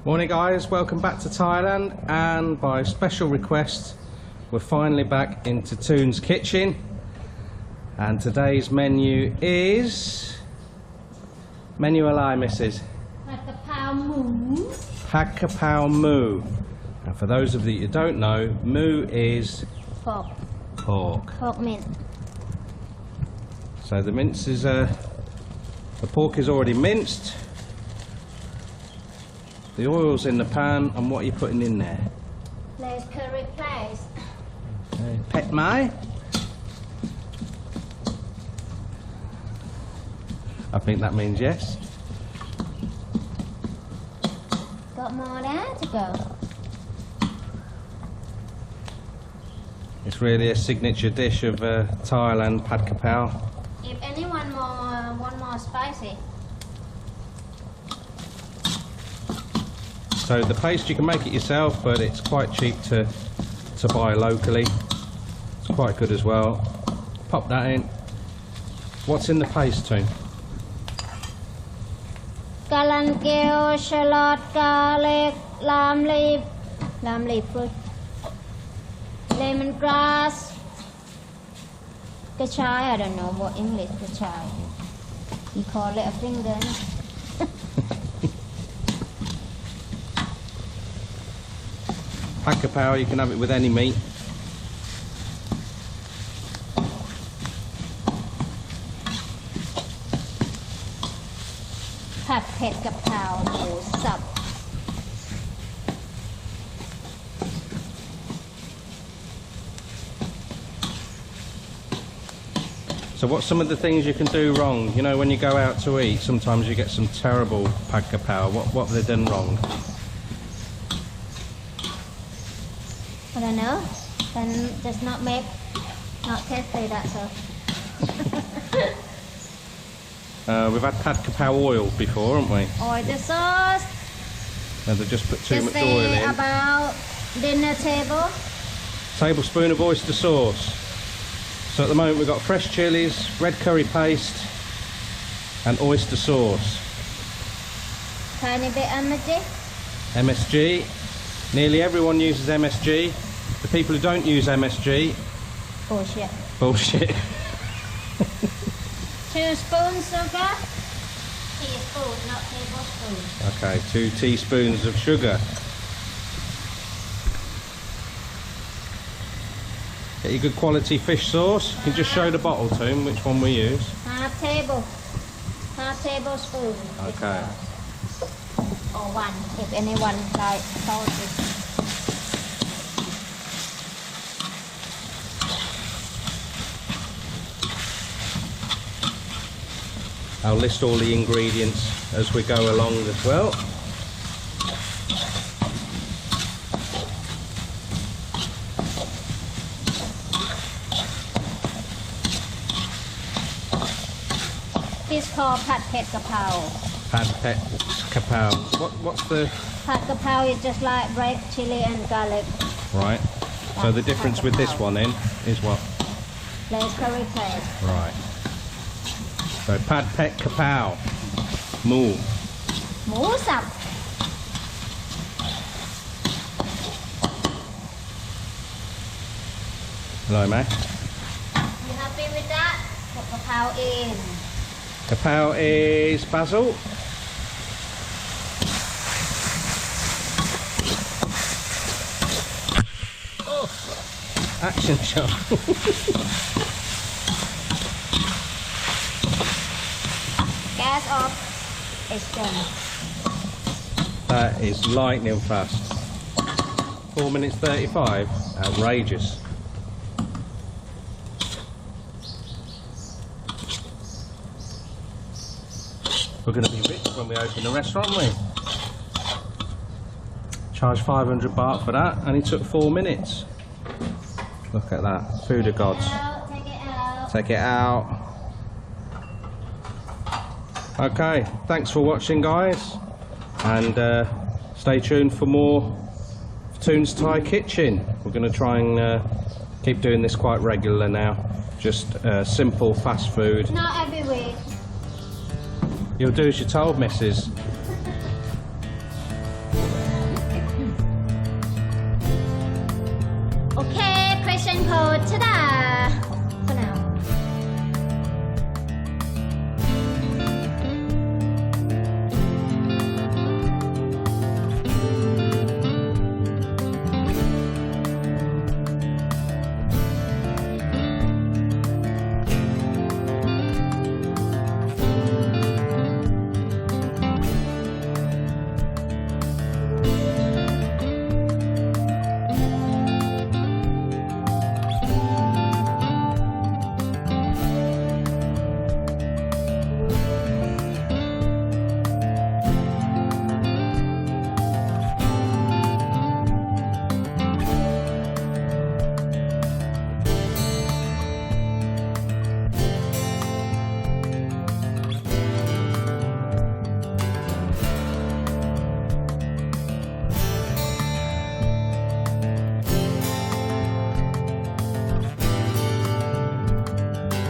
Morning guys, welcome back to Thailand, and by special request we're finally back into Toon's kitchen, and today's menu is menu alai, Mrs. Pad Kapraw Moo. Pad Kapraw Moo. And for those of you who don't know, moo is Pork. Pork mince. So the mince is the pork is already minced. The oil's in the pan, and what are you putting in there? Leigh curry paste. Pet mai. I think that means yes. Got more there to go. It's really a signature dish of Thailand, Pad Kapraw. If anyone want more spicy. So the paste, you can make it yourself, but it's quite cheap to buy locally. It's quite good as well. Pop that in. What's in the paste, Toon? Galangal, shallot, garlic, lime leaf fruit, lemongrass, kachai. I don't know what English kachai. You call it a finger. Pad Kapraw, you can have it with any meat. Pad Kapraw Moo sub. So what's some of the things you can do wrong? You know, when you go out to eat, sometimes you get some terrible Pad Kapraw. What have they done wrong? I don't know. Then just not tasty, that's all. We've had Pad Kapraw oil before, haven't we? Oyster sauce. And they've just put too Just much oil say in. about dinner table. Tablespoon of oyster sauce. So at the moment we've got fresh chillies, red curry paste and oyster sauce. Tiny bit MSG. MSG. Nearly everyone uses MSG. The people who don't use MSG, Bullshit. bullshit. 2 spoons sugar. Teaspoon, not tablespoon. Okay, 2 teaspoons of sugar. Get your good quality fish sauce. You can just show the bottle, Toon, which one we use. Half tablespoon. Okay. Or 1, if anyone like salty. I'll list all the ingredients as we go along as well. This called Pad Kapraw. Pad Kapraw. What's the... Pad Kapraw is just like red chili and garlic. Right. So the difference with this one then is what? Leigh curry paste. Right. So Pad Kapraw Moo. Moo sub. Hello, mate. You happy with that? Put kapraw in. Kapraw is Basil. Oh, action shot. Gas off. It's done. That is lightning fast. 4 minutes 35. Outrageous. We're going to be rich when we open the restaurant, aren't we? Charge 500 baht for that, and it took 4 minutes. Look at that. Food of gods. Take it out. Take it out. Okay, thanks for watching, guys, and stay tuned for more Toon's Thai Kitchen. We're going to try and keep doing this quite regular now. Just simple fast food. Not every week. You'll do as you're told, Mrs.